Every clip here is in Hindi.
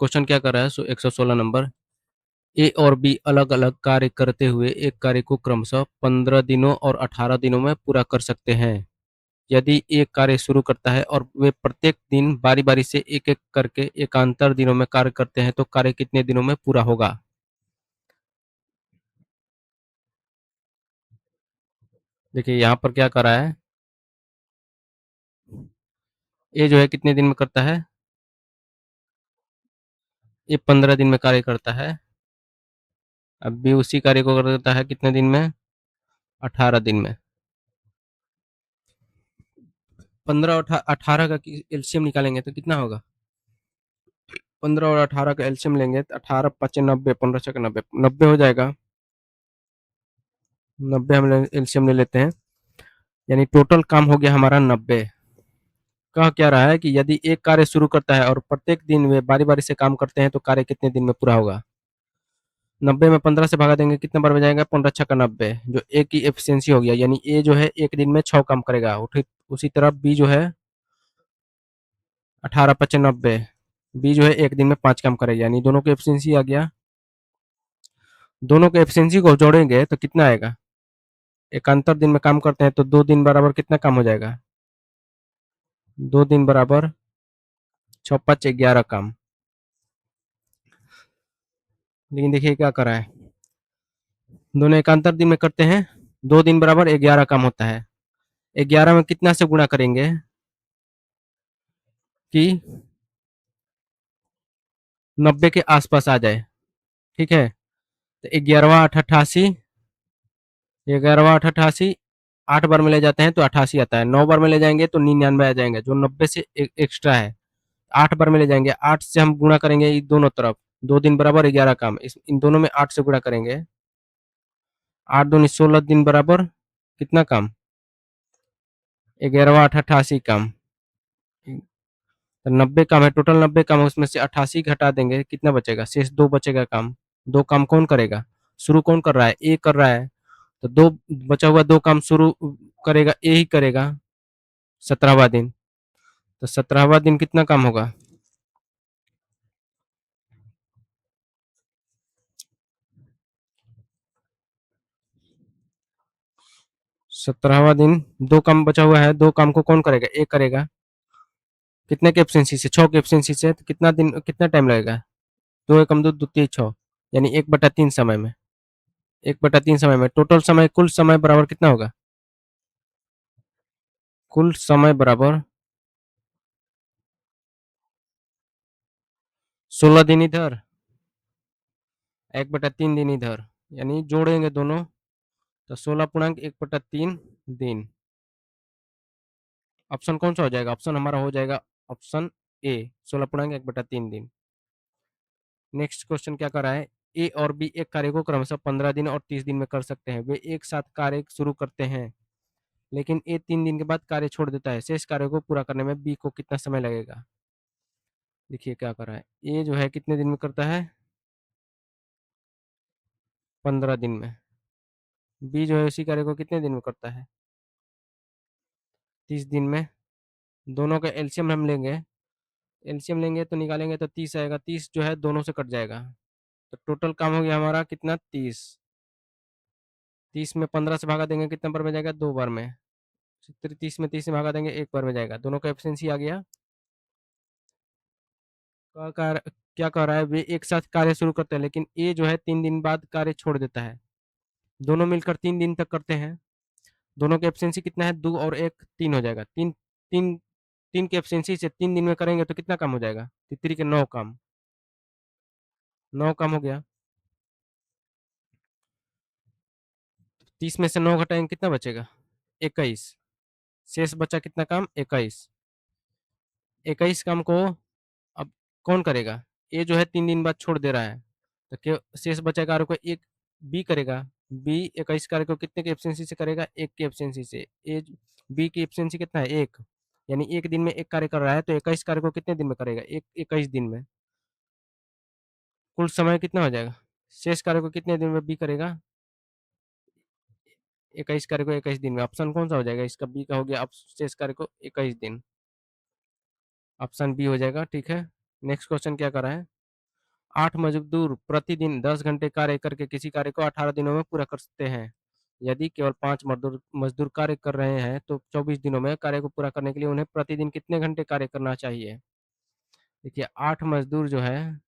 क्वेश्चन क्या कर रहा है 116 नंबर। ए और बी अलग-अलग कार्य करते हुए एक कार्य को क्रमशः 15 दिनों और 18 दिनों में पूरा कर सकते हैं। यदि एक कार्य शुरू करता है और वे प्रत्येक दिन बारी-बारी से एक-एक करके एकांतर दिनों में कार्य करते हैं तो कार्य कितने दिनों में पूरा होगा? देखिए यहाँ पर क्या कर रहा है, ए जो है कितने दिन में करता है? ये 15 दिन में कार्य करता है। अब बी उसी कार्य को कर देता है कितने दिन में? 18 दिन में। 15 और 18 का एलसीएम निकालेंगे तो कितना होगा? 15 और 18 का एलसीएम लेंगे तो 18 5 90, 15 छक 90, 90 हो जाएगा। 90 हम एलसीएम ले लेते हैं, यानी टोटल काम हो गया हमारा 90। कह क्या रहा है कि यदि एक कार्य शुरू करता है और प्रत्येक दिन वे बारी बारी से काम करते हैं तो कार्य कितने दिन में पूरा होगा? 90 में 15 से भगा देंगे कितने बार में जाएगा? 15 छक्का 90, जो ए की एफिशिएंसी हो गया, यानी ए जो है एक दिन में 6 काम करेगा। उसी तरह बी जो है 18 पच्चे 90, बी जो है एक दिन में 5 काम करेगा, यानी दोनों की एफिशिएंसी आ गया। दोनों के एफिशिएंसी को जोड़ेंगे तो कितना आएगा? एकांतर दिन में काम करते हैं तो 2 दिन बराबर कितना काम हो जाएगा? 2 दिन बराबर 6 5 11 काम। लेकिन देखिए क्या करा है, दोनों एकांतर दिन में करते हैं, 2 दिन बराबर 11 काम होता है। 11 में कितना से गुणा करेंगे कि 90 के आसपास आ जाए, ठीक है? तो 11वां 8 88, 11वां 8 88, 8 बार में ले जाते हैं तो 88 आता है, 9 बार में ले जाएंगे तो 99 आ जाएंगे, जो 90 से एक्स्ट्रा है। 8 बार में ले जाएंगे, 8 से हम गुणा करेंगे दोनों तरफ, 2 दिन बराबर 11 काम, इन दोनों में 8 से गुणा करेंगे, 8 दूनी 16 दिन बराबर कितना काम? 11वां 8 88 काम। तो 90 काम है, टोटल 90 काम है, उसमें से 88 घटा देंगे, कितना बचेगा? शेष 2 बचेगा काम। 2 काम कौन करेगा? शुरू कौन कर रहा है? ए कर रहा है। तो 2 बचा हुआ 2 काम शुरू करेगा, ए ही करेगा। 17वां दिन। तो 17वां दिन कितना काम होगा? 17वां दिन 2 काम बचा हुआ है, 2 काम को कौन करेगा? ए करेगा। कितने की एफिशिएंसी से? 6 की एफिशिएंसी से, तो कितना दिन कितना टाइम लगेगा? 2 एकम 2 2 3 6, यानी 1/3 समय में। 1/3 समय में टोटल समय, कुल समय बराबर कितना होगा? कुल समय बराबर 16 दिन इधर, 1/3 दिन इधर, यानी जोड़ेंगे दोनों तो 16.1/3 दिन। ऑप्शन कौन सा हो जाएगा? ऑप्शन हमारा हो जाएगा ऑप्शन ए, 16.1/3 दिन। नेक्स्ट क्वेश्चन क्या कर रहा है, ए और बी एक कार्य को क्रमशः 15 दिन और 30 दिन में कर सकते हैं। वे एक साथ कार्य शुरू करते हैं, लेकिन ए 3 दिन के बाद कार्य छोड़ देता है। शेष कार्य को पूरा करने में बी को कितना समय लगेगा? देखिए क्या कर रहा है, ए जो है कितने दिन में करता है? 15 दिन में। बी जो है उसी कार्य को कितने दिन में करता है? 30 दिन में। दोनों का एलसीएम हम लेंगे, एलसीएम लेंगे तो निकालेंगे तो 30 आएगा, 30 जो है दोनों से कट जाएगा, तो टोटल काम हो गया हमारा कितना? 30। 30 में 15 से भागा देंगे कितने बार में जाएगा? 2 बार में। 30 में 30 से भागा देंगे 1 बार में जाएगा, दोनों का एफिशिएंसी आ गया। क्या कह रहा है, वे एक साथ कार्य शुरू करते हैं, लेकिन ए जो है 3 दिन बाद कार्य छोड़ देता है। दोनों मिलकर 3 दिन तक करते हैं। दोनों का एफिशिएंसी कितना है? 2 और 1 3 हो जाएगा। 3 3 3 की एफिशिएंसी से 3 दिन में करेंगे तो कितना काम हो जाएगा? तितरी के 9 काम, 9 काम हो गया। 30 में से 9 घटाएंगे कितना बचेगा? 21। शेष बचा कितना काम? 21। 21 काम को अब कौन करेगा? ए जो है 3 दिन बाद छोड़ दे रहा है, तो शेष बचा कार्य को एक बी करेगा। बी 21 कार्य को कितने की एफिशिएंसी से करेगा? 1 की एफिशिएंसी से। ए बी की एफिशिएंसी कितना है? 1, यानी 1 दिन में 1 कार्य कर रहा है, तो 21 कार्य को कितने दिन में करेगा? 21 दिन में। कुल समय कितना हो जाएगा? शेष कार्य को कितने दिन में बी करेगा? 21 कार्य को 21 दिन में। ऑप्शन कौन सा हो जाएगा इसका? बी का हो गया। अब शेष कार्य को 21 दिन, ऑप्शन बी हो जाएगा, ठीक है। नेक्स्ट क्वेश्चन क्या कर रहा है, 8 मजदूर प्रतिदिन 10 घंटे कार्य करके किसी कार्य को 18 दिनों में पूरा कर सकते हैं। यदि केवल 5 मजदूर मजदूर कार्य कर रहे हैं तो 24 दिनों में कार्य को पूरा करने के लिए उन्हें प्रतिदिन कितने घंटे कार्य करना चाहिए? देखिए 8 मजदूर जो है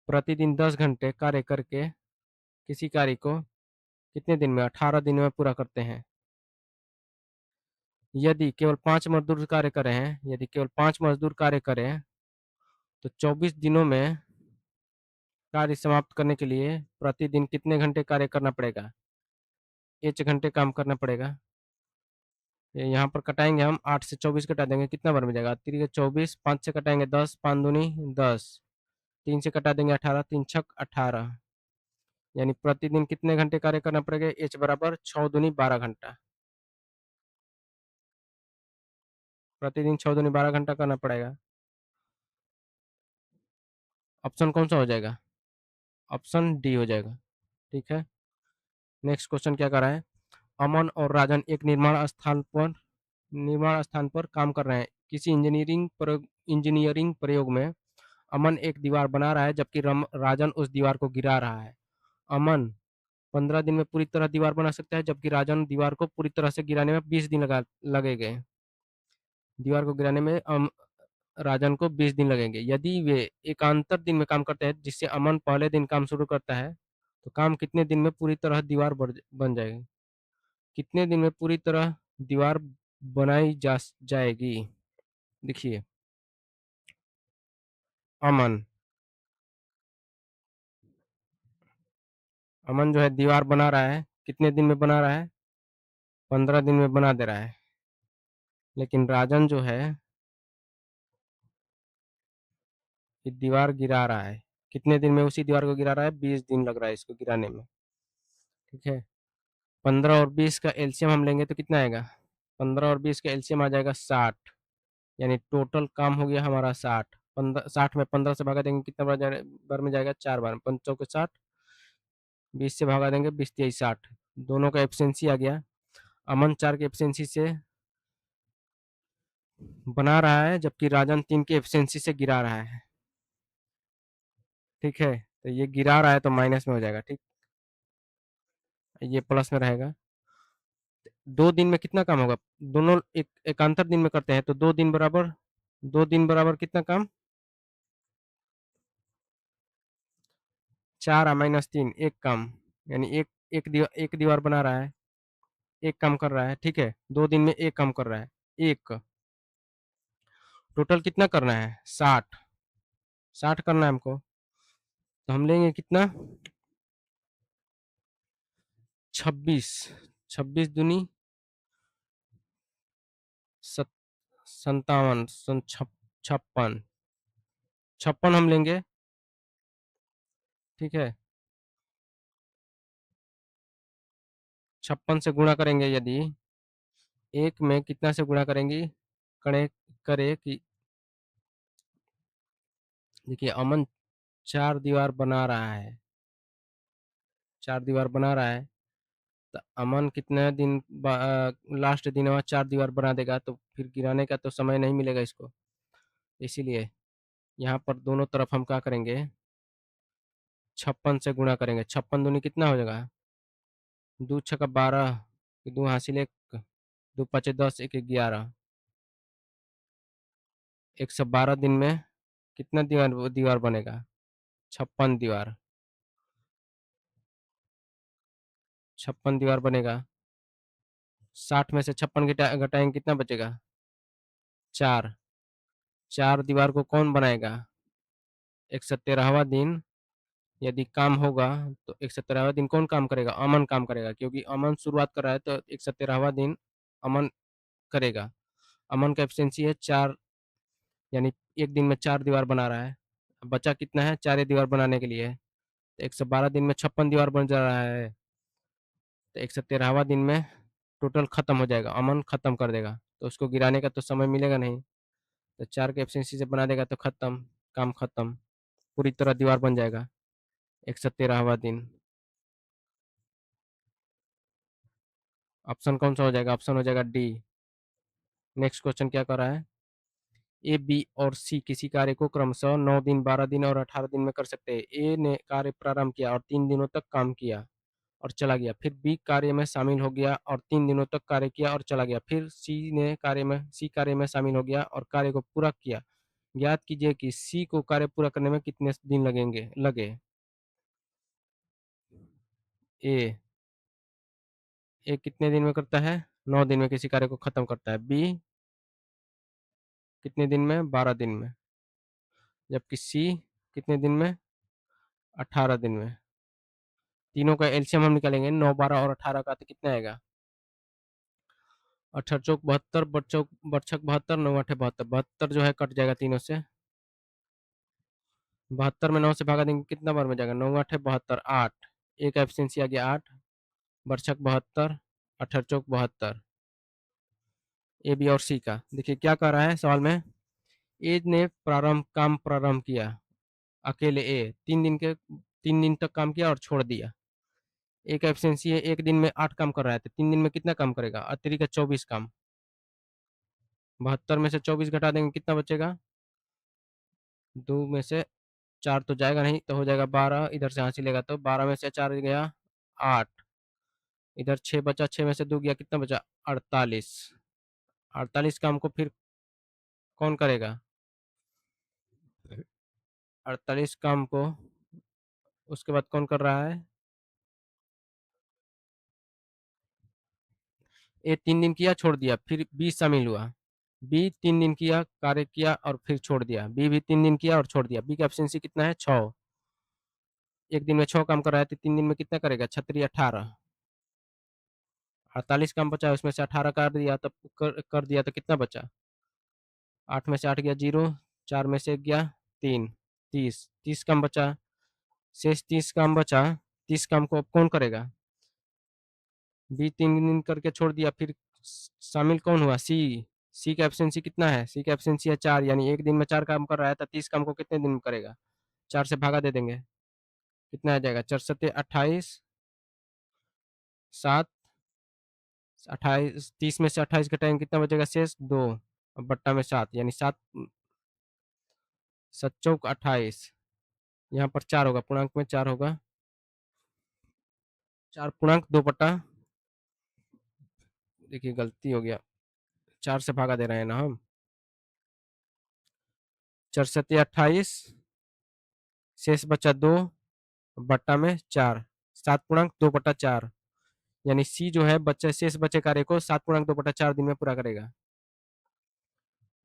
प्रतिदिन 10 घंटे कार्य करके किसी कार्य को कितने दिन में? 18 दिन में पूरा करते हैं। यदि केवल 5 मजदूर कार्य कर रहे हैं, यदि केवल 5 मजदूर कार्य करें तो 24 दिनों में कार्य समाप्त करने के लिए प्रतिदिन कितने घंटे कार्य करना पड़ेगा? 8 घंटे काम करना पड़ेगा। यहाँ पर कटाएंगे हम, 8 से 24 कटा देंगे, कितना बार में जाएगा? 3 24, 5 से कटाएंगे 10, 5 दूनी 10, 3 से कटा देंगे 18, 3 छक 18, यानी प्रतिदिन कितने घंटे कार्य करना पड़ेगा? एच बराबर 6 दूनी 12 घंटा। प्रतिदिन 6 दूनी 12 घंटा करना पड़ेगा। ऑप्शन कौन सा हो जाएगा? ऑप्शन डी हो जाएगा। ठीक है, नेक्स्ट क्वेश्चन क्या कर रहा है? अमन और राजन एक निर्माण स्थान पर काम कर रहे हैं। किसी इंजीनियरिंग प्रयोग में अमन एक दीवार बना रहा है जबकि राजन उस दीवार को गिरा रहा है। अमन 15 दिन में पूरी तरह दीवार बना सकता है जबकि राजन दीवार को पूरी तरह से गिराने में 20 दिन लगेंगे। दीवार को गिराने में राजन को 20 दिन लगेंगे। यदि वे एकांतर दिन में काम करते हैं जिससे अमन पहले दिन काम शुरू करता है तो काम कितने दिन में पूरी तरह दीवार बन जाएगी? कितने दिन में पूरी तरह दीवार बनाई जा जाएगी? देखिए अमन अमन जो है दीवार बना रहा है, कितने दिन में बना रहा है? 15 दिन में बना दे रहा है। लेकिन राजन जो है ये दीवार गिरा रहा है, कितने दिन में उसी दीवार को गिरा रहा है? 20 दिन लग रहा है इसको गिराने में। ठीक है, 15 और 20 का एलसीएम हम लेंगे तो कितना आएगा? 15 और 20 का एलसीएम आ जाएगा 60, यानी टोटल काम हो गया हमारा 60। 15 60 में 15 से भगा देंगे, कितना बार में जाएगा? 4 बार। 5 के 60, 20 से भगा देंगे, 20 23 60, दोनों का एफिशिएंसी आ गया। अमन 4 के एफिशिएंसी से बना रहा है जबकि राजन 3 के एफिशिएंसी से गिरा रहा है। ठीक है, तो ये गिरा रहा है तो माइनस में हो जाएगा। ठीक, ये प्लस में रहेगा। 2 दिन में कितना काम होगा? दोनों एक एकांतर दिन में करते हैं तो 2 दिन बराबर कितना काम? 4 माइनस 3, एक काम, यानी एक दीवार बना रहा है, एक काम कर रहा है। ठीक है, 2 दिन में एक काम कर रहा है। एक टोटल कितना करना है? 60, 60 करना है हमको। तो हम लेंगे कितना? 26, 26 दूनी 57, 56, 56 हम लेंगे। ठीक है, 56 से गुणा करेंगे यदि, एक में कितना से गुणा करेंगी? करे करे कि देखिए अमन 4 दीवार बना रहा है, 4 दीवार बना रहा है, तो अमन कितने दिन लास्ट दिन में 4 दीवार बना देगा तो फिर गिराने का तो समय नहीं मिलेगा इसको। इसीलिए यहाँ पर दोनों तरफ हम क्या करेंगे? 56 से गुणा करेंगे। 56 दूनी कितना हो जाएगा? 2 छक्का 12, 2 हासिल 1, 2 पचे 10, 1 11, 112 दिन में कितना दीवार दीवार बनेगा? 56 दीवार, 56 दीवार बनेगा। 60 में से 56 घटाएंगे, कितना बचेगा? 4, 4 दीवार को कौन बनाएगा? 113वां दिन यदि काम होगा तो 117वां दिन कौन काम करेगा? अमन काम करेगा, क्योंकि अमन शुरुआत कर रहा है तो 117वां दिन अमन करेगा। अमन का एफिशिएंसी है 4, यानी एक दिन में 4 दीवार बना रहा है। बचा कितना है 4 दीवार बनाने के लिए? तो 112 दिन में 56 दीवार बन जा रहा है, तो 117वां दिन में टोटल खत्म हो जाएगा, अमन खत्म कर देगा, तो उसको गिराने का तो समय मिलेगा नहीं। तो 4 के एफिशिएंसी से बना देगा तो खत्म, काम खत्म, पूरी तरह दीवार बन जाएगा 117वां दिन। ऑप्शन कौन सा हो जाएगा? ऑप्शन हो जाएगा डी। नेक्स्ट क्वेश्चन क्या कर रहा है? ए, बी और सी किसी कार्य को क्रमशः 9 दिन, 12 दिन और 18 दिन में कर सकते हैं। ए ने कार्य प्रारंभ किया और 3 दिनों तक काम किया और चला गया। फिर बी कार्य में शामिल हो गया और 3 दिनों तक कार्य किया और चला गया। फिर सी कार्य में शामिल हो गया और कार्य को पूरा किया। ज्ञात कीजिए कि सी को कार्य पूरा करने में कितने दिन लगे। ए ए कितने दिन में करता है? 9 दिन में किसी कार्य को खत्म करता है। बी कितने दिन में? 12 दिन में। जबकि सी कितने दिन में? 18 दिन में। तीनों का एलसीएम हम निकालेंगे, 9, 12 और 18 का, तो कितना आएगा? 18 चौक 72, बरछक 72, 9 आठे 72। 72 जो है कट जाएगा तीनों से। 72 में 9 से भागा देंगे, कितना बार में जाएगा? 9 आठे 72, 8। एक एफिशिएंसी आ गया 8। बरछक 72, 18 चौक 72। ए, बी और सी का देखिए क्या कह रहा है सवाल में। ए ने काम प्रारंभ किया, अकेले ए 3 दिन तक काम किया और छोड़ दिया। एक एफिशिएंसी है, एक दिन में 8 काम कर रहा है, तो 3 दिन में कितना काम करेगा? अतिरिक्त 24 काम। 72 में से 24 घटा देंगे, कितना बचेगा? 2 में से 4 तो जाएगा नहीं, तो हो जाएगा 12। इधर से हासिल लेगा तो 12 में से 4 गया 8। इधर 6 बचा, 6 में से 2 गया, कितना बचा? 48। 48 काम को फिर कौन करेगा? 48 काम को उसके बाद कौन कर रहा है? ए 3 दिन किया छोड़ दिया, फिर बी शामिल हुआ। बी 3 दिन किया, कार्य किया और फिर छोड़ दिया। बी भी 3 दिन किया और छोड़ दिया। बी का एफिशिएंसी कितना है? 6। एक दिन में 6 काम कर रहा है, तो 3 दिन में कितना करेगा? 36 18। 48 काम बचा है, उसमें से 18 कर दिया तो कितना बचा? 8 में से 8 गया 0, 4 में से 1 गया 3, 30। 30 काम बचा, शेष 30 काम बचा। 30 काम को अब कौन करेगा? बी 3 दिन करके छोड़ दिया, फिर शामिल कौन हुआ? सी। सी का एफिशिएंसी कितना है? सी का एफिशिएंसी है 4, यानी एक दिन में 4 काम कर रहा है, तो 30 काम को कितने दिन में करेगा? 4 से भागा दे देंगे, कितना आ जाएगा? 4 सत्ते 28, 7, 28। 30 में से 28 घटाएंगे, कितना बचेगा? शेष 2 और बट्टा में 7, यानी 7 7 चौक 28। यहाँ पर 4 होगा, पूर्णांक में 4 होगा। 4 पूर्णांक 2 बट्टा, देखिए गलती हो गया, 4 से भागा दे रहे हैं ना हम। 4 सत्ते 28, शेष बचा 2 बट्टा में 4। 7 पूर्णांक 2 बट्टा 4, यानी सी जो है शेष बचे कार्य को 7 पूर्णांक 2 बट्टा 4 दिन में पूरा करेगा।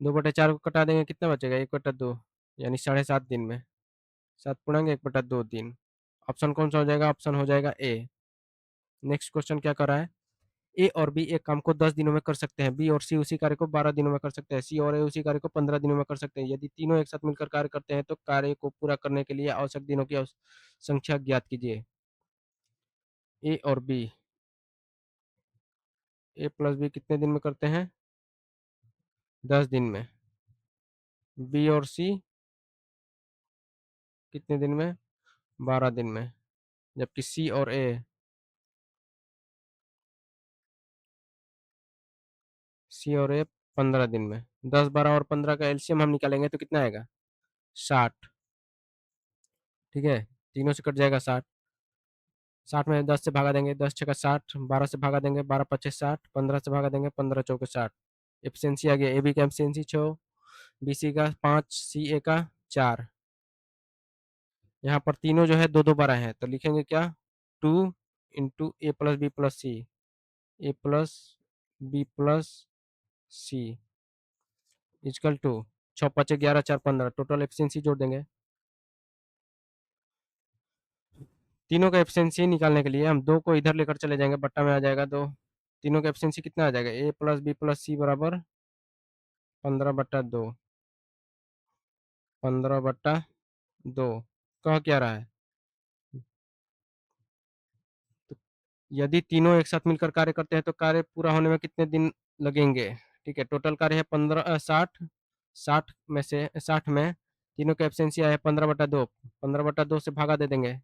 2 बट्टा 4 को कटा देंगे, कितना बचेगा? 1 बट्टा 2, यानी 7.5 दिन में। 7 पूर्णांक 1 बट्टा 2 दिन। ऑप्शन कौन सा हो जाएगा? ऑप्शन हो जाएगा ए। नेक्स्ट क्वेश्चन क्या कर रहा है? ए और बी एक काम को 10 दिनों में कर सकते हैं। बी और सी उसी कार्य को 12 दिनों में कर सकते हैं। सी और ए उसी कार्य को 15 दिनों में कर सकते हैं। यदि तीनों एक साथ मिलकर कार्य करते हैं तो कार्य को पूरा करने के लिए आवश्यक दिनों की संख्या ज्ञात कीजिए। ए और बी, ए प्लस बी कितने दिन में करते हैं? 10 दिन में। बी और सी कितने दिन में? 12 दिन में। जबकि सी और ए 15 दिन में। 10, 12 और 15 का एलसीएम हम निकालेंगे तो कितना आएगा? 60। ठीक है, तीनों से कट जाएगा 60। 60 में 10 से भागा देंगे, 10 छका 60। 12 से भागा देंगे, 12 पच्चे 60। 15 से भागा देंगे, 15 चौके 60। एफिशिएंसी आ गया, ए बी का एफिशिएंसी 6, बी सी का 5, सी ए का 4। यहाँ पर तीनों जो है दो दो बार आए हैं, तो लिखेंगे क्या? 2 into A plus B plus C, A plus B plus C is equal to 6 5 11 4 15। Total efficiency जोड़ देंगे। तीनों का एफिशिएंसी निकालने के लिए हम 2 को इधर लेकर चले जाएंगे, बट्टा में आ जाएगा 2। तीनों का एफिशिएंसी कितना आ जाएगा? ए प्लस बी प्लस सी बराबर 15/2। 15/2 कह क्या रहा है? तो यदि तीनों एक साथ मिलकर कार्य करते हैं तो कार्य पूरा होने में कितने दिन लगेंगे? ठीक है, टोटल कार्य है 60। 60 में तीनों का एफिशिएंसी आया है 15/2। 15/2 से भागा दे देंगे,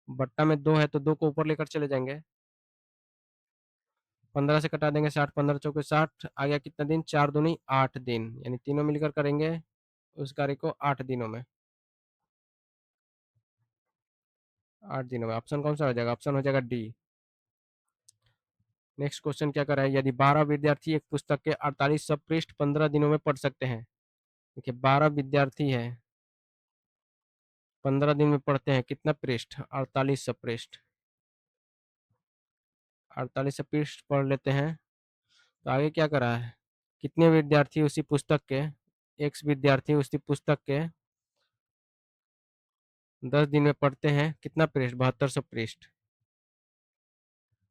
बट्टा में 2 है तो 2 को ऊपर लेकर चले जाएंगे। 15 से कटा देंगे 60, 15 चौके 60, आ गया कितना दिन, 4 दूनी 8 दिन, यानी तीनों मिलकर करेंगे उस कार्य को 8 दिनों में। 8 दिनों में। ऑप्शन कौन सा हो जाएगा, ऑप्शन हो जाएगा डी। नेक्स्ट क्वेश्चन क्या कर रहा है, यदि 12 विद्यार्थी एक पुस्तक के 48 सब पृष्ठ 15 दिनों में पढ़ सकते हैं। देखिए 12 विद्यार्थी है, 15 दिन में पढ़ते हैं कितना पृष्ठ, 48 सब पृष्ठ। 48 सब पृष्ठ पढ़ लेते हैं, तो आगे क्या कर रहा है, कितने विद्यार्थी उसी पुस्तक के, एक्स विद्यार्थी उसी पुस्तक के 10 दिन में पढ़ते हैं कितना पृष्ठ, 72 सब पृष्ठ।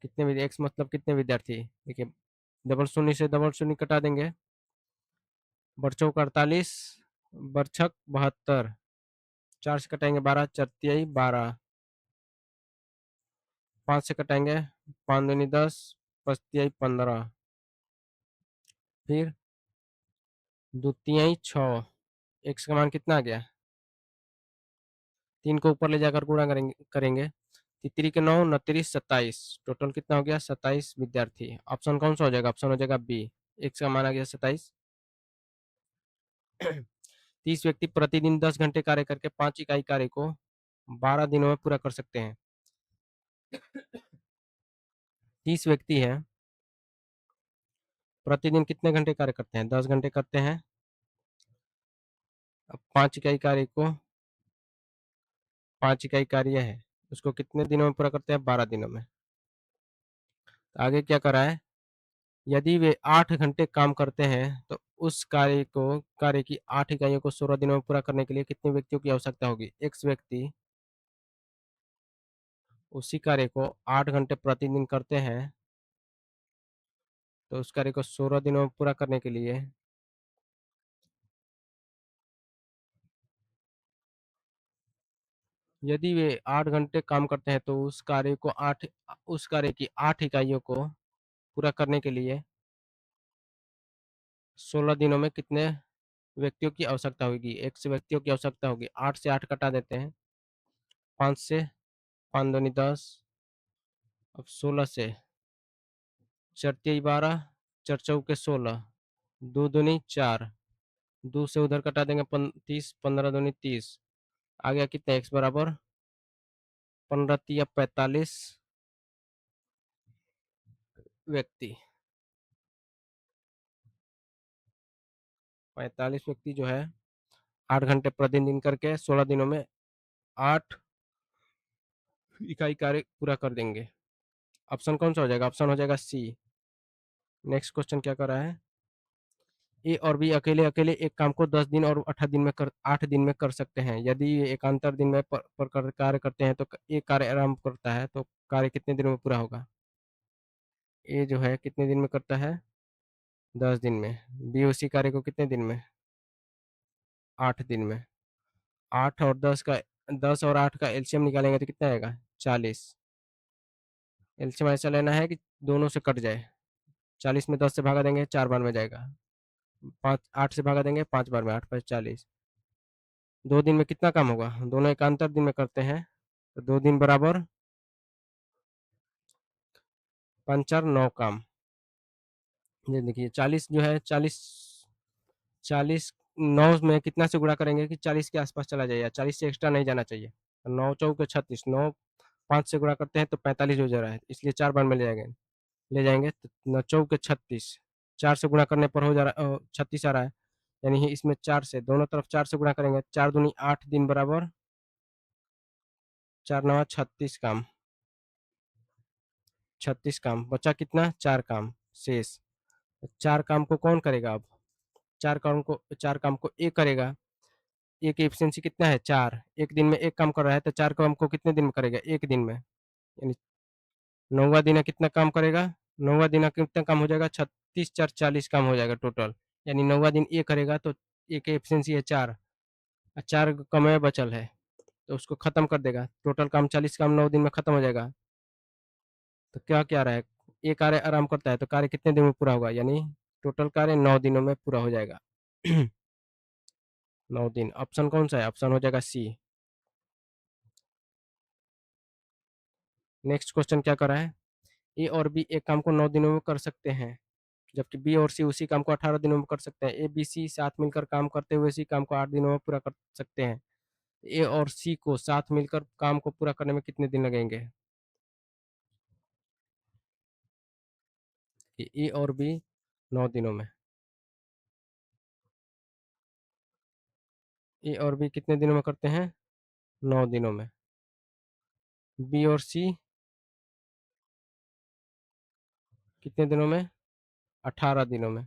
कितने एक्स मतलब कितने विद्यार्थी, देखिए डबल शून्य से डबल शून्य कटा देंगे, बरछक 48, बरछक 72, 4 से कटाएंगे 12, चरतियाई 12, 5 से कटाएंगे 5 दूनी 10, पचतियाई 15, फिर द्वितीय 6, एक्स का मान कितना आ गया, 3 को ऊपर ले जाकर गुणा करेंगे, तितरी के 9, 29, 27, टोटल कितना हो गया 27 विद्यार्थी। ऑप्शन कौन सा हो जाएगा, ऑप्शन हो जाएगा बी, एक्स का मान आ गया 27। 30 व्यक्ति प्रतिदिन 10 घंटे कार्य करके 5 इकाई कार्य को 12 दिनों में पूरा कर सकते हैं। 30 व्यक्ति है, प्रतिदिन कितने घंटे कार्य करते हैं, 10 घंटे करते हैं। अब 5 इकाई कार्य को, 5 इकाई कार्य है उसको कितने दिनों में पूरा करते हैं, 12 दिनों में। तो आगे क्या करा है, यदि वे 8 घंटे काम करते हैं तो उस कार्य की 8 इकाइयों को 16 दिनों में पूरा करने के लिए कितने व्यक्तियों की आवश्यकता होगी। एक्स व्यक्ति उसी कार्य को 8 घंटे प्रतिदिन करते हैं, तो उस कार्य को 16 दिनों में पूरा करने के लिए यदि वे 8 घंटे काम करते हैं तो उस कार्य की 8 इकाइयों को पूरा करने के लिए 16 दिनों में कितने व्यक्तियों की आवश्यकता होगी, एक्स व्यक्तियों की आवश्यकता होगी। 8 से 8 कटा देते हैं, 5 से 5 दूनी 10, अब 16 से चरती 12, चरचौ के 16, दो दूनी 4, 2 से उधर कटा देंगे 30, 15 दूनी 30, आ गया कितना, एक्स बराबर 15 या 45 व्यक्ति। 45 व्यक्ति जो है 8 घंटे प्रतिदिन करके 16 दिनों में 8 इकाई कार्य पूरा कर देंगे। ऑप्शन कौन सा हो जाएगा, ऑप्शन हो जाएगा सी। नेक्स्ट क्वेश्चन क्या कर रहा है, ए और बी अकेले अकेले एक काम को 10 दिन और 8 दिन में कर सकते हैं। यदि ये एकांतर दिन में कार्य करते हैं तो एक कार्य आरंभ करता है तो कार्य कितने दिनों में पूरा होगा। ए जो है कितने दिन में करता है, 10 दिन में। बी उसी कार्य को कितने दिन में, 8 दिन में। 10 और 8 का एलसीएम निकालेंगे तो कितना आएगा, 40। एलसीएम ऐसा लेना है कि दोनों से कट जाए, 40 में 10 से भागा देंगे 4 बार में जाएगा, 8 से भागा देंगे 5 बार में, 8×5 = 40। 2 दिन में कितना काम होगा, दोनों एकांतर दिन में करते हैं तो 2 दिन बराबर 5×4 = 9 काम। ये देखिए 40 जो है, 40 9 में कितना से गुणा करेंगे कि 40 के आसपास चला जाएगा, 40 से एक्स्ट्रा नहीं जाना चाहिए। 9×4 = 36, 9 5 से गुणा करते हैं तो 45 हो जा रहा है, इसलिए 4 बार में ले जाएंगे तो 9×4 = 36, 4 से गुणा करने पर हो जा रहा है 36 आ रहा है, यानी इसमें 4 से दोनों तरफ 4 से गुणा करेंगे, 4 दूनी 8 दिन बराबर 4×9 = 36 काम। 36 काम बचा कितना, 4 काम शेष। 4 काम को कौन करेगा अब, 4 काम को एक करेगा। एक एफिशिएंसी कितना है, 4, एक दिन में एक काम कर रहा है तो 4 काम को कितने दिन में करेगा, एक दिन में। यानी 9वां दिन कितना काम करेगा, 9वां दिन कितना काम हो जाएगा, 36×4 = 40 काम हो जाएगा टोटल। यानी 9वां दिन ये करेगा तो एक एफिशिएंसी है 4, 4 कम बचल है तो उसको खत्म कर देगा, टोटल काम 40 काम 9 दिन में खत्म हो जाएगा। तो क्या क्या रहा है, ये कार्य आराम करता है तो कार्य कितने दिन में पूरा होगा, यानी टोटल कार्य 9 दिनों में पूरा हो जाएगा। 9 दिन। ऑप्शन कौन सा है, ऑप्शन हो जाएगा सी। नेक्स्ट क्वेश्चन क्या कर रहा है, ए और बी एक काम को 9 दिनों में कर सकते हैं, जबकि बी और सी उसी काम को 18 दिनों में कर सकते हैं। ए, बी, सी साथ मिलकर काम करते हुए इसी काम को 8 दिनों में पूरा कर सकते हैं। ए और सी को साथ मिलकर काम को पूरा करने में कितने दिन लगेंगे? ए और बी 9 दिनों में। ए और बी कितने दिनों में करते हैं? 9 दिनों में। बी और सी कितने दिनों में? 18 दिनों में।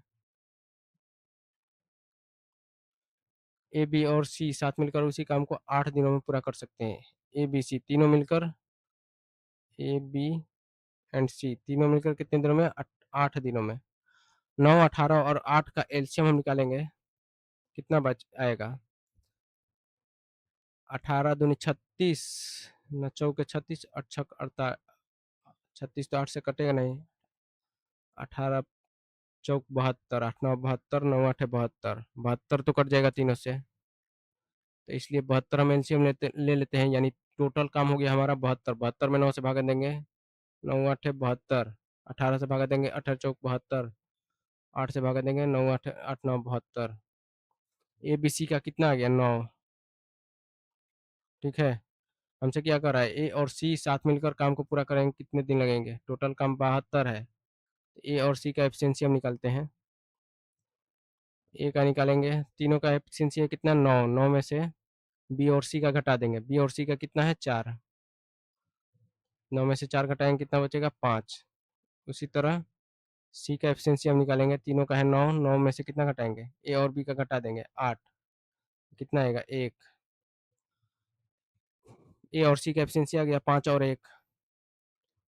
ए, बी और सी साथ मिलकर उसी काम को 8 दिनों में पूरा कर सकते हैं। ए, बी, सी तीनों मिलकर, ए, बी एंड सी तीनों मिलकर कितने दिनों में? 8 दिनों में। 9, 18 और 8 का एलसीएम हम निकालेंगे, कितना बच आएगा? 18 दूनी 36, न चौके 36, अठक अड़ता 36 तो 8 से कटेगा नहीं। 18 चौक 72, 8 9 72, 9 8 72, 72 तो कट जाएगा तीनों से, तो इसलिए 72 हम एलसीएम ले लेते हैं, यानी टोटल काम हो गया हमारा 72। 72 में 9 से भागा देंगे, 9 8 72, 18 से भागा देंगे, 18 चौक 72, 8 से भागा देंगे, 9 8 8 9 72। ए बी सी का कितना आ गया? 9। ठीक है, हमसे क्या कर रहा है? ए और सी साथ मिलकर काम को पूरा करेंगे, कितने दिन लगेंगे? टोटल काम 72 है। ए और सी का एफिशिएंसी हम निकालते हैं। ए का निकालेंगे, तीनों का एफिशिएंसी है कितना? 9। 9 में से बी और सी का घटा देंगे, बी और सी का कितना है? 4। 9 में से 4 घटाएंगे, कितना बचेगा? 5। उसी तरह सी का एफिशिएंसी हम निकालेंगे, तीनों का है 9। 9 में से कितना घटाएंगे? ए और बी का घटा देंगे, 8। कितना आएगा? 1। ए और सी का एफिशिएंसी आ गया 5 और 1।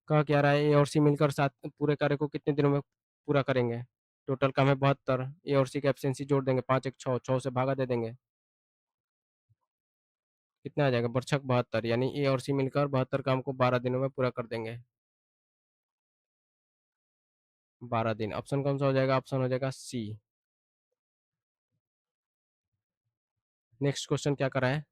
कहा क्या रहा है? ए और सी मिलकर साथ पूरे कार्य को कितने दिनों में पूरा करेंगे? टोटल काम है 72। ए और सी का एफिशिएंसी जोड़ देंगे, 5 1 6, 6 से भागा दे देंगे, कितना आ जाएगा? बरछक 72, यानी ए और सी मिलकर 72 काम को 12 दिनों में पूरा कर देंगे। 12 दिन। ऑप्शन कौन सा हो जाएगा? ऑप्शन हो जाएगा सी। नेक्स्ट क्वेश्चन क्या करा है?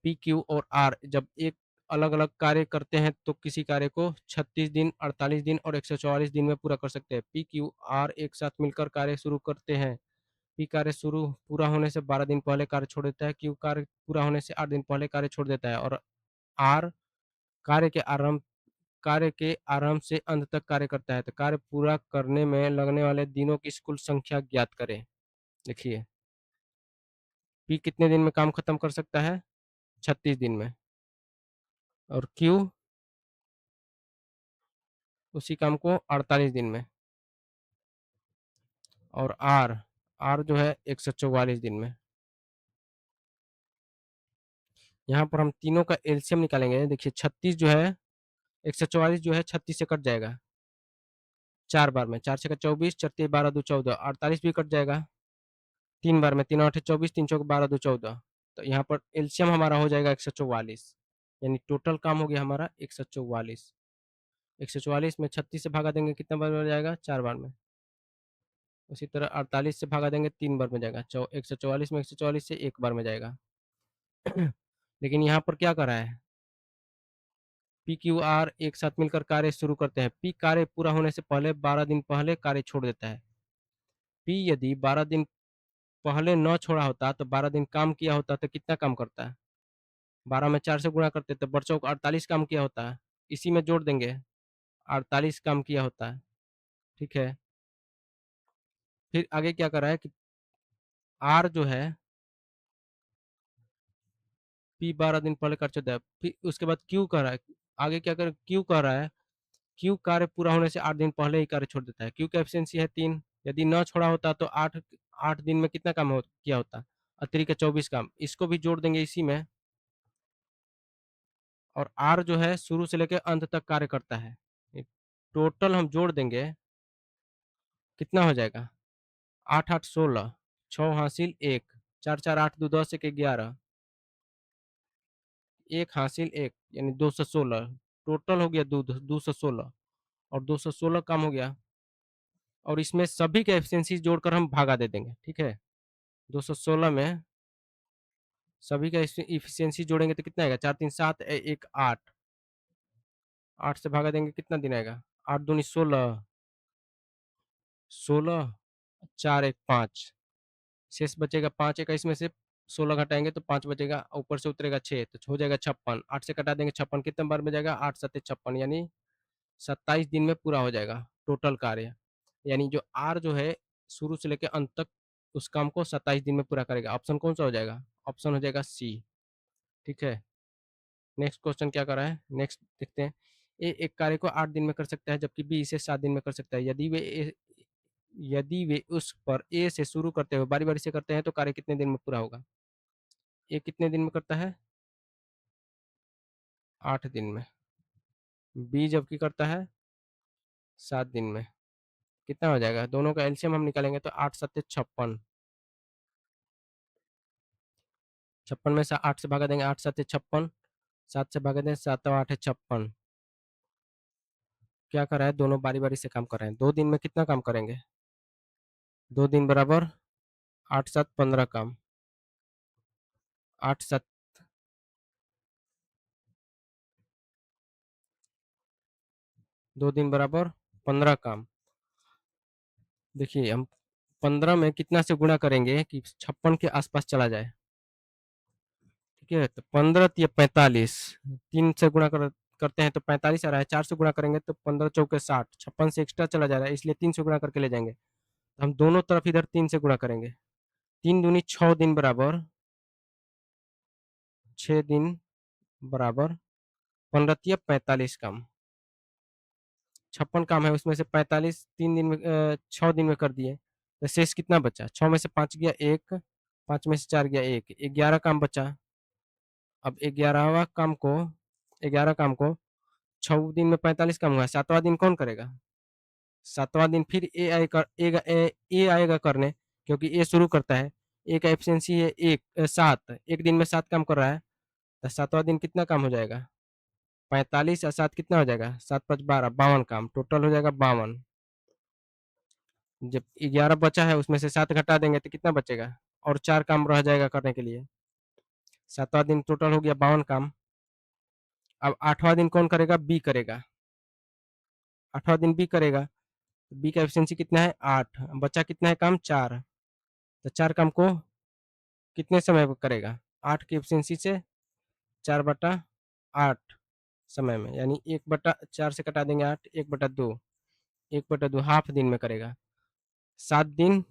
पी, क्यू और आर जब एक अलग अलग कार्य करते हैं तो किसी कार्य को 36 दिन, 48 दिन और 144 दिन में पूरा कर सकते हैं। पी, क्यू, आर एक साथ मिलकर कार्य शुरू करते हैं। पी कार्य शुरू पूरा होने से 12 दिन पहले कार्य छोड़ देता है, क्यू कार्य पूरा होने से 8 दिन पहले कार्य छोड़ देता है, और आर कार्य के आरंभ कार्य के आरंभ से अंत तक कार्य करता है। तो कार्य पूरा करने में लगने वाले दिनों की कुल संख्या ज्ञात करें। देखिए, पी कितने दिन में काम खत्म कर सकता है? 36 दिन में। और क्यू उसी काम को 48 दिन में। और आर आर जो है 144 दिन में। यहाँ पर हम तीनों का एलसीएम निकालेंगे। देखिए 36 जो है, 144 जो है 36 से कट जाएगा 4 बार में, 4 से 24, 4 12 2 14, 48 भी कट जाएगा 3 बार में, 3 8 24, 3 चौक 12 2 14। तो यहाँ पर एलसीएम हमारा हो जाएगा 144, यानी टोटल काम हो गया हमारा 144। 144 में 36 से भागा देंगे, कितना बार में जाएगा? 4 बार में। उसी तरह 48 से भागा देंगे, 3 बार में जाएगा। 144 में 144 से 1 बार में जाएगा। लेकिन यहाँ पर क्या कर रहा है? पी, क्यू, आर एक साथ मिलकर कार्य शुरू करते हैं। पी कार्य पूरा होने से पहले 12 दिन पहले कार्य छोड़ देता है। पी यदि 12 दिन पहले न छोड़ा होता तो 12 दिन काम किया होता तो कितना काम करता है? 12 में 4 से गुणा करते तो बच्चों को 48 काम किया होता है। इसी में जोड़ देंगे, 48 काम किया होता है। ठीक है, फिर आगे क्या कर रहा है कि आर जो है पी 12 दिन पहले कर चुका है। फिर उसके बाद क्यू कर रहा है, आगे क्या कर क्यू कर रहा है, क्यू कार्य पूरा होने से 8 दिन पहले ही कार्य छोड़ देता है। क्यू का एफिशिएंसी है 3, यदि न छोड़ा होता तो 8 8 दिन में कितना काम किया होता? अतिरिक्त 24 काम, इसको भी जोड़ देंगे इसी में। और आर जो है शुरू से लेकर अंत तक कार्य करता है। टोटल हम जोड़ देंगे, कितना हो जाएगा? 8 8 16, 6 हासिल 1, 4 4 8 2 10 1 11, 1 हासिल 1, यानी 216। टोटल हो गया 216, और 216 काम हो गया। और इसमें सभी के एफिशिएंसी जोड़कर हम भागा दे देंगे। ठीक है, 216 में सभी का इफिशियंसी जोड़ेंगे तो कितना आएगा? 4 3 7 1 8, 8 से भागा देंगे, कितना दिन आएगा? 8 दूनी 16, 16, 4 1 5, शेष बचेगा 5 21 में से 16 घटाएंगे तो 5 बचेगा, ऊपर से उतरेगा 6 तो हो जाएगा 56, 8 से कटा देंगे 56, कितने बार में जाएगा 8 7 56, यानी 27 दिन में पूरा हो जाएगा टोटल कार्य। यानी जो आर जो है शुरू से लेकर अंत तक उस काम को 27 दिन में पूरा करेगा। ऑप्शन कौन सा हो जाएगा? ऑप्शन हो जाएगा सी। ठीक है, नेक्स्ट क्वेश्चन क्या कर रहा है, नेक्स्ट देखते हैं। ए एक कार्य को 8 दिन में कर सकता है जबकि बी इसे 7 दिन में कर सकता है। यदि वे उस पर ए से शुरू करते हुए बारी बारी से करते हैं तो कार्य कितने दिन में पूरा होगा? ए कितने दिन में करता है? 8 दिन में। बी जबकि करता है 7 दिन में। कितना हो जाएगा? दोनों का एलसीएम हम निकालेंगे तो 8 7 56, 56 में से 8 से भागा देंगे, 8 7 56, 7 से भागा देंगे, 7 8 56। क्या कर रहा है? दोनों बारी बारी से काम कर रहे हैं। 2 दिन में कितना काम करेंगे? 2 दिन बराबर 8 7 15 काम, 8 7 2 दिन बराबर 15 काम। देखिए हम 15 में कितना से गुणा करेंगे कि 56 के आसपास चला जाए। ठीक है, तो 15 या 45, 3 से गुणा करते हैं तो 45 आ रहा है, 4 से गुणा करेंगे तो 15 चौके 60, 56 से एक्स्ट्रा चला जा रहा है इसलिए 3 से गुणा करके ले जाएंगे। तो हम दोनों तरफ इधर 3 से गुणा करेंगे। 3 दूनी 6 दिन बराबर 6 दिन बराबर 15 या 45 काम। 56 काम है उसमें से 45 3 दिन में 6 दिन में कर दिए तो शेष कितना बचा? 6 में से 5 गया 1, 5 में से 4 गया 1, 11 काम बचा। अब 11 काम को 6 दिन में 45 काम हुआ, 7वां दिन कौन करेगा? 7वां दिन फिर ए आएगा करने, क्योंकि ए शुरू करता है। ए का एफिशिएंसी है 7, एक दिन में 7 काम कर रहा है तो 7वां दिन कितना काम हो जाएगा? 45 और 7 कितना हो जाएगा? 7 5 12, 52 काम टोटल हो जाएगा 52। जब 11 बचा है उसमें से 7 घटा देंगे तो कितना बचेगा? और 4 काम रह जाएगा करने के लिए। 7वां दिन टोटल हो गया 52 काम। अब 8वां दिन कौन करेगा? बी करेगा। 8वां दिन बी करेगा। बी का एफिशिएंसी कितना है? 8, बचा कितना है काम? 4। तो 4 काम को कितने समय में करेगा? 8 की एफिशिएंसी से 4/8 समय में, यानी 1/4 से कटा देंगे 8, 1/2, 1/2 हाफ दिन में करेगा। 7 दिन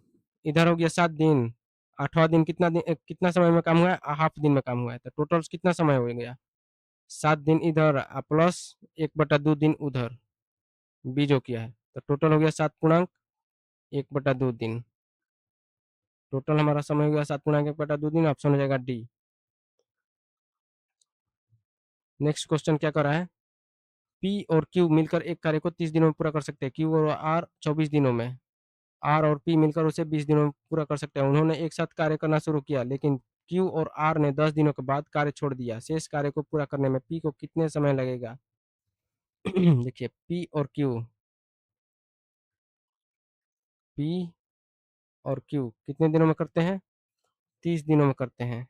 इधर हो गया, 7 दिन। 8वां दिन कितना समय में काम हुआ है? हाफ दिन में काम हुआ है। तो टोटल कितना समय हो गया? 7 दिन इधर प्लस 1/2 दिन उधर, बी जो किया है। तो टोटल हो गया 7 पूर्णांक 1/2 दिन। टोटल हमारा समय हो गया 7 पूर्णांक 1/2 दिन। ऑप्शन हो जाएगा डी। नेक्स्ट क्वेश्चन क्या कर रहा है? पी और क्यू मिलकर एक कार्य को 30 दिनों में पूरा कर सकते हैं। क्यू और आर 24 दिनों में, आर और पी मिलकर उसे 20 दिनों में पूरा कर सकते हैं। उन्होंने एक साथ कार्य करना शुरू किया लेकिन क्यू और आर ने 10 दिनों के बाद कार्य छोड़ दिया। शेष कार्य को पूरा करने में पी को कितने समय लगेगा? देखिए पी और क्यू, पी और क्यू कितने दिनों में करते हैं? 30 दिनों में करते हैं।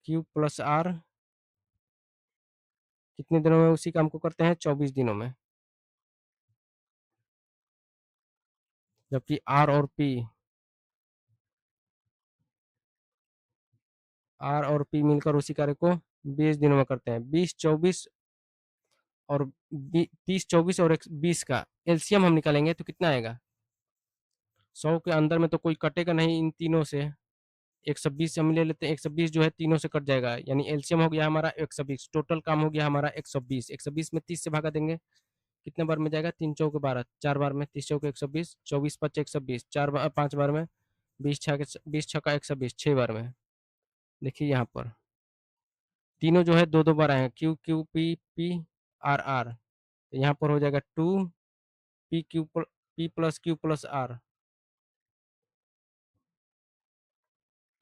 क्यू प्लस आर कितने दिनों में उसी काम को करते हैं? 24 दिनों में। जबकि आर और पी मिलकर उसी कार्य को 20 दिनों में करते हैं। 20 24 और 30 24 और 20 का एलसीएम हम निकालेंगे तो कितना आएगा? 100 के अंदर में तो कोई कटेगा नहीं इन तीनों से। 120 हम ले लेते हैं, 120 जो है तीनों से कट जाएगा, यानी एलसीएम हो गया हमारा 120। टोटल काम हो गया हमारा 120। 120 में 30 से भागा देंगे, कितने बार में जाएगा? 3 चौके 12, 4 बार में। 30 चौके 120, 24 5 120, 5 बार में। 20 छक्का 120, 6 बार में। देखिए यहाँ पर तीनों जो है दो दो बार आए हैं, Q Q P P R R. तो यहाँ पर हो जाएगा 2 P plus Q plus R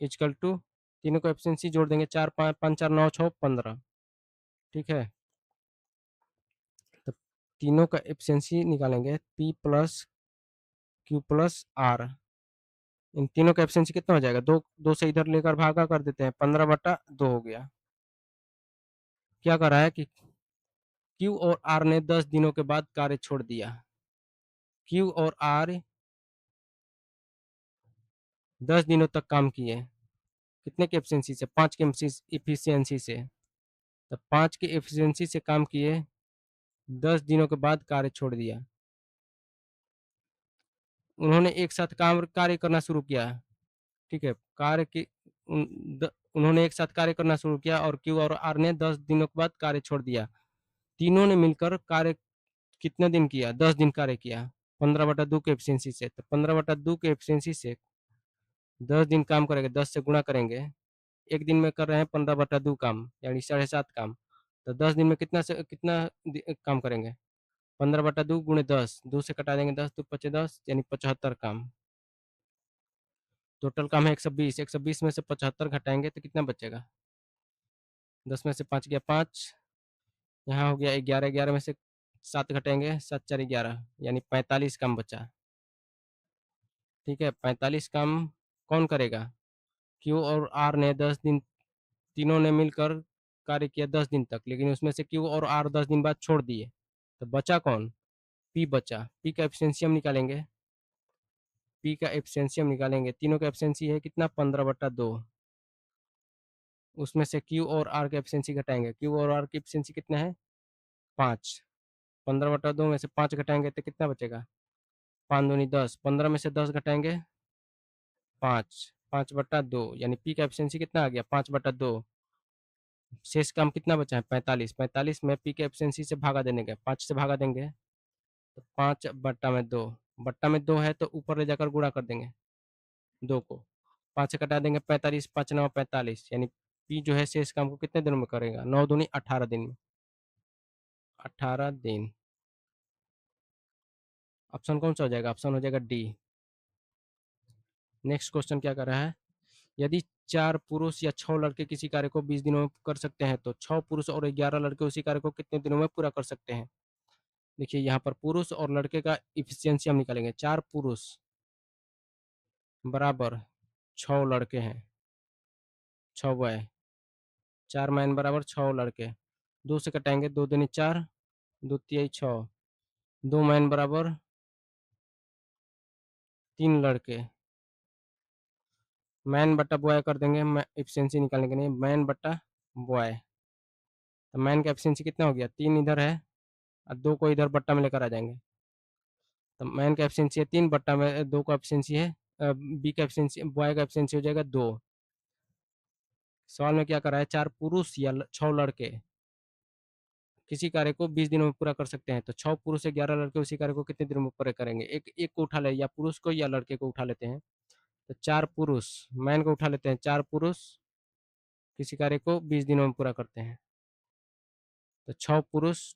is equal to, तीनों को एफिशिएंसी जोड़ देंगे, 4 5 5 4 9 6 15। ठीक है, तो तीनों का एफिशिएंसी निकालेंगे, P plus Q plus R. इन तीनों का एफिशिएंसी कितना हो जाएगा? 2 2 से इधर लेकर भागा कर देते हैं, 15/2 हो गया। क्या कर रहा है कि क्यू और आर ने 10 दिनों के बाद कार्य छोड़ दिया। क्यू और आर 10 दिनों तक काम किए, कितने की एफिशिएंसी से? 5 की एफिशिएंसी से। तो 5 की एफिशिएंसी से काम किए, 10 दिनों के बाद कार्य छोड़ दिया। उन्होंने एक साथ कार्य करना शुरू किया, ठीक है। कार्य की उन्होंने एक साथ कार्य करना शुरू किया और क्यू और आर ने 10 दिनों के बाद कार्य छोड़ दिया। तीनों ने मिलकर कार्य कितने दिन किया? 10 दिन कार्य किया 15/2 के एफिशिएंसी से। तो 15/2 के एफिशिएंसी से 10 दिन काम करेंगे, 10 से गुणा करेंगे। एक दिन में कर रहे हैं 15/2 काम, यानी 7.5 काम। तो 10 दिन में कितना काम करेंगे? 15/2 गुणे 10, 2 से कटा देंगे 10 2 पचे 10, यानी 75 काम। टोटल काम है 120, 120 में से 75 घटाएंगे तो कितना बचेगा? 10 में से 5 गया 5, यहाँ हो गया 11, 11 में से 7 घटाएंगे, 7 4 11, यानी 45 काम बचा। ठीक है, 45 काम कौन करेगा? क्यू और आर ने 10 दिन, तीनों ने मिलकर कार्य किया 10 दिन तक, लेकिन उसमें से क्यू और आर 10 दिन बाद छोड़ दिए। तो बचा कौन? पी बचा। पी का एफिशिएंसी हम निकालेंगे। पी का एफिशिएंसी हम निकालेंगे, तीनों का एफिशिएंसी है कितना? 15/2। उसमें से क्यू और आर का एफिशिएंसी घटाएंगे। क्यू और आर की एफिशिएंसी कितना है? 5। 15/2 में से 5 घटाएंगे तो कितना बचेगा? 5 दूनी 10, 15 में से 10 घटाएंगे 5, 5/2, यानी पी का एफिशिएंसी कितना आ गया? 5/2। शेष काम कितना बचा है? 45। 45 में पी के एफिशिएंसी से भागा देने का, 5 से भागा देंगे तो 5/2। बट्टा में 2 है तो ऊपर ले जाकर गुणा कर देंगे 2 को। 5 से कटा देंगे 45, 5 9 45, यानी पी जो है शेष काम को कितने दिनों में करेगा? 9 दूनी 18 दिन में। 18 दिन। ऑप्शन कौन सा हो जाएगा? ऑप्शन हो जाएगा डी। नेक्स्ट क्वेश्चन क्या कर रहा है? यदि 4 पुरुष या 6 लड़के किसी कार्य को 20 दिनों में कर सकते हैं तो 6 पुरुष और 11 लड़के उसी कार्य को कितने दिनों में पूरा कर सकते हैं? देखिए यहाँ पर पुरुष और लड़के का इफिशियंसी हम निकालेंगे। 4 पुरुष बराबर 6 लड़के हैं, 6 बॉय। 4 मैन बराबर 6 लड़के। 2 से कटाएंगे, 2 दूनी 4, 2 तिहाई 6। 2 मैन बराबर 3 लड़के। मैन बट्टा बॉय कर देंगे इफिशियंसी निकालने के लिए, मैन बट्टा बॉय। तो मैन का एफिशिएंसी कितना हो गया? 3 इधर है और 2 को इधर बट्टा में लेकर आ जाएंगे। तो मैन का एफिशिएंसी है 3, बट्टा में 2 का एफिशिएंसी है, बी का एफिशिएंसी, बॉय का एफिशिएंसी हो जाएगा 2। सवाल में क्या कर रहा है? 4 पुरुष या 6 लड़के किसी कार्य को 20 दिनों में पूरा कर सकते हैं तो 6 पुरुष या 11 लड़के उसी कार्य को कितने दिनों में पूरा करेंगे? एक एक को उठा ले, या पुरुष को या लड़के को उठा लेते हैं। तो 4 पुरुष, मैन को उठा लेते हैं। 4 पुरुष किसी कार्य को 20 दिनों में पूरा करते हैं तो 6 पुरुष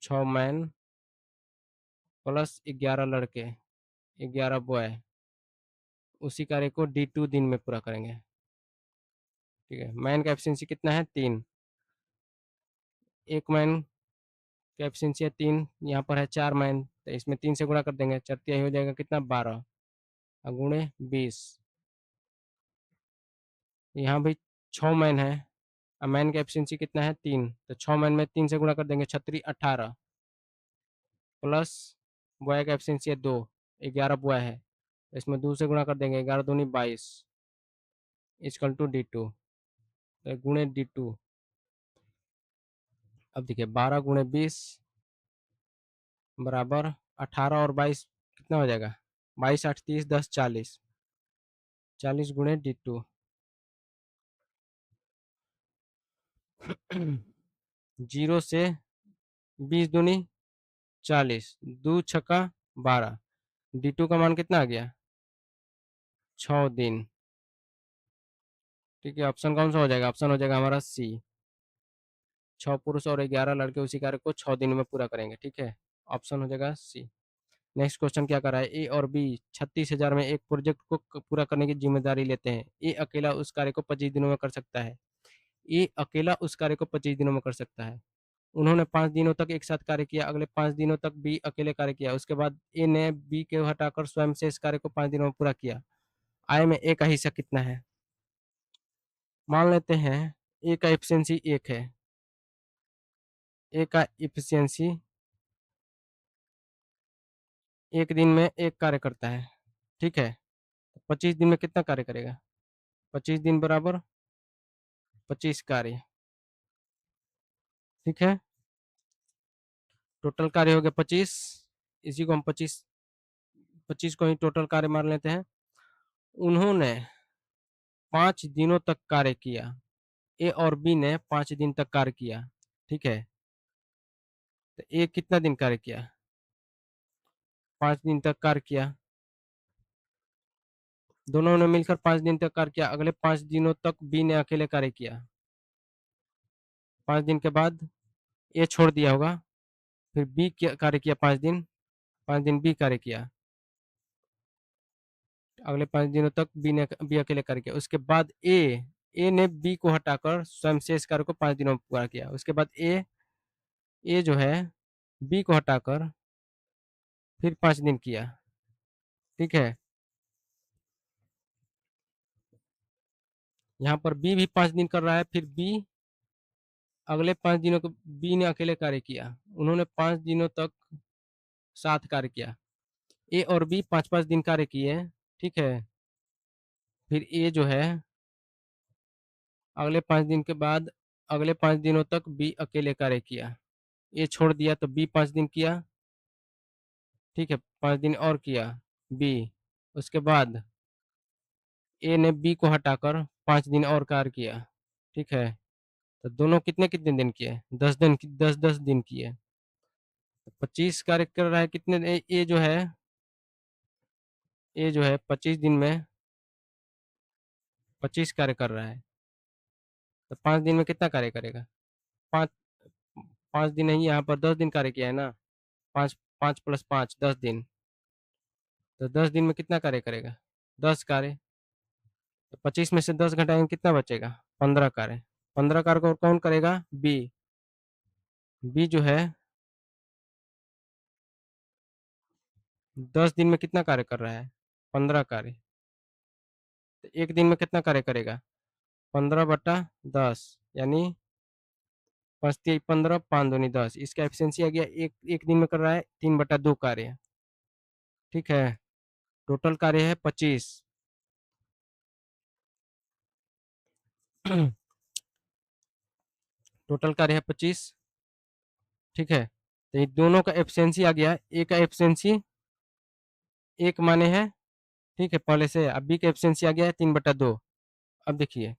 6 मैन प्लस 11 लड़के 11 बॉय उसी कार्य को D2 दिन में पूरा करेंगे। ठीक है, मैन का एफिशिएंसी कितना है? 3। एक मैन का एफिशिएंसी है 3, यहाँ पर है 4 मैन तो इसमें 3 से गुणा कर देंगे, 4 तिहाई हो जाएगा कितना? 12 और गुणे 20। यहाँ भी 6 मैन है और मैन का एफिशिएंसी कितना है? 3, तो 6 मैन में 3 से गुणा कर देंगे, 36 18 प्लस बॉय का एफिशिएंसी है 2, 11 बॉय है तो इसमें 2 से गुणा कर देंगे, 11 दूनी 22 इक्वल टू D2, गुणे D2। अब देखिए 12 गुणे 20 बराबर 18 और 22 कितना हो जाएगा? 22 8 30 10 40, 40 गुणे D2। 0 से 20 दूनी 40, 2 छक्का 12। D2 का मान कितना आ गया? 6 दिन। ठीक है, ऑप्शन कौन सा हो जाएगा? ऑप्शन हो जाएगा हमारा सी। 6 पुरुष और 11 लड़के उसी कार्य को 6 दिन में पूरा करेंगे। ठीक है, ऑप्शन हो जाएगा सी। नेक्स्ट क्वेश्चन क्या कर रहा है? ए और बी 36,000 में एक प्रोजेक्ट को पूरा करने की जिम्मेदारी लेते हैं। ए अकेला उस कार्य को 25 दिनों में कर सकता है। ए अकेला उस कार्य को 25 दिनों में कर सकता है। उन्होंने 5 दिनों तक एक साथ कार्य किया, अगले 5 दिनों तक बी अकेले कार्य किया, उसके बाद ए ने बी के हटाकर स्वयं से इस कार्य को 5 दिनों में पूरा किया। आय में ए का हिस्सा कितना है? मान लेते हैं ए का एफिशिएंसी 1 है, ए का इफिशियंसी एक दिन में एक कार्य करता है, ठीक है। 25 दिन में कितना कार्य करेगा? 25 दिन बराबर 25 कार्य, ठीक है। टोटल कार्य हो गया 25, इसी को हम 25 को ही टोटल कार्य मान लेते हैं। उन्होंने 5 दिनों तक कार्य किया। ए और बी ने 5 दिन तक कार्य किया, ठीक है। तो ए कितना दिन कार्य किया? 5 दिन तक कार्य किया। दोनों ने मिलकर 5 दिन तक कार्य किया। अगले 5 दिनों तक बी ने अकेले कार्य किया। 5 दिन के बाद ए छोड़ दिया होगा, फिर बी कार्य किया 5 दिन, 5 दिन बी कार्य किया। अगले 5 दिनों तक बी अकेले कार्य किया। उसके बाद ए ने बी को हटाकर स्वयं शेष कार्य को 5 दिनों में पूरा किया। उसके बाद ए जो है बी को हटाकर फिर 5 दिन किया, ठीक है। यहाँ पर बी भी 5 दिन कर रहा है, फिर बी अगले 5 दिनों को बी ने अकेले कार्य किया। उन्होंने 5 दिनों तक साथ कार्य किया। ए और बी 5-5 दिन कार्य किए, ठीक है। फिर ए जो है अगले 5 दिन के बाद अगले 5 दिनों तक बी अकेले कार्य किया। ए छोड़ दिया तो बी 5 दिन किया, ठीक है। 5 दिन और किया बी। उसके बाद ए ने बी को हटाकर 5 दिन और कार्य किया, ठीक है। तो दोनों कितने कितने दिन किए? 10 दिन, 10-10 दिन किए। तो 25 कार्य कर रहा है कितने ए जो है 25 दिन में 25 कार्य कर रहा है। तो 5 दिन में कितना कार्य करेगा? 5 5 दिन नहीं, यहाँ पर 10 दिन कार्य किया है ना। 5 5 + 5 10 दिन। तो 10 दिन में कितना कार्य करेगा? 10 कार्य। तो 25 में से 10 घटाएंगे कितना बचेगा? 15 कार्य। 15 कार्य को कौन करेगा? बी। बी जो है 10 दिन में कितना कार्य कर रहा है? 15 कार्य। तो एक दिन में कितना कार्य करेगा? 15/10, यानी 5×3 = 15, 5×2 = 10। इसका एफिशिएंसी आ गया, एक दिन में कर रहा है 3/2 कार्य, ठीक है। टोटल कार्य है 25। टोटल कार्य है 25, ठीक है। तो ये दोनों का एफिशिएंसी आ गया। ए का एफिशिएंसी एक माने है, ठीक है, पहले से। अब बी का एफिशिएंसी आ गया है 3/2। अब देखिए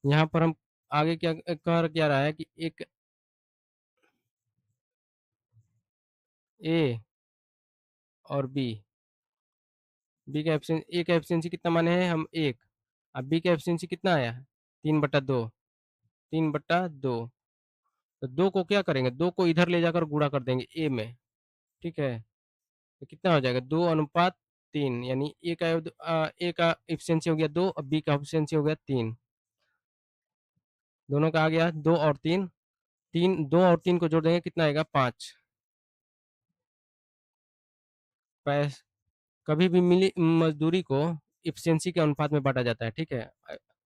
यहाँ पर हम आगे क्या कह क्या रहा है कि एक ए और बी का एफिशिएंसी, ए का एफिशिएंसी कितना माने हैं हम? एक। अब बी का एफिशिएंसी कितना आया? 3/2। 3/2। तो 2 को क्या करेंगे? 2 को इधर ले जाकर गुणा कर देंगे ए में, ठीक है। तो कितना हो जाएगा? 2:3, यानी ए का एफिशिएंसी हो गया 2 और बी का एफिशिएंसी हो गया 3। दोनों का आ गया 2 और 3। 2 और 3 को जोड़ देंगे कितना आएगा? 5। पैस कभी भी मिली मजदूरी को एफिशिएंसी के अनुपात में बांटा जाता है, ठीक है।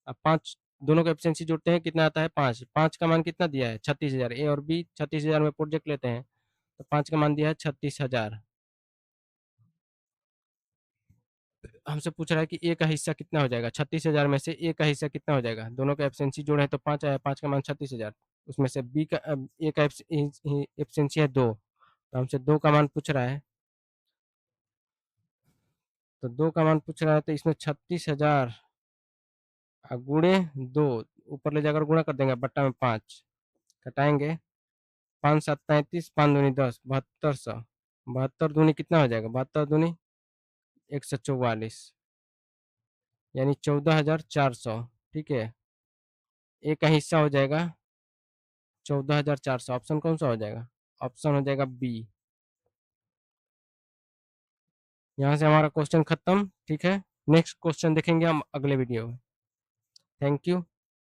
अब 5 दोनों का एफिशिएंसी जोड़ते हैं कितना आता है? 5। 5 का मान कितना दिया है? 36,000। ए और बी 36,000 में प्रोजेक्ट लेते हैं, तो 5 का मान दिया है 36,000। हमसे पूछ रहा है कि ए का हिस्सा कितना हो जाएगा? 36,000 में से ए का हिस्सा कितना हो जाएगा? दोनों का एफिशिएंसी जोड़े तो 5 आया, 5 का मान 36,000। उसमें से ए का एफिशिएंसी है 2, तो हमसे 2 का मान पूछ रहा है। तो 2 का मान पूछ रहा है, तो इसमें 36,000 गुणे 2, ऊपर ले जाकर गुणा कर देंगे, बट्टा में 5 घटाएंगे। 5×7 = 35, 5×2 = 10, 7200। 72 दूनी कितना हो जाएगा? 72 दूनी 144, यानी 14,400, ठीक है। ए का हिस्सा हो जाएगा 14,400। ऑप्शन कौन सा हो जाएगा? ऑप्शन हो जाएगा बी। यहाँ से हमारा क्वेश्चन खत्म, ठीक है। नेक्स्ट क्वेश्चन देखेंगे हम अगले वीडियो में। Thank you.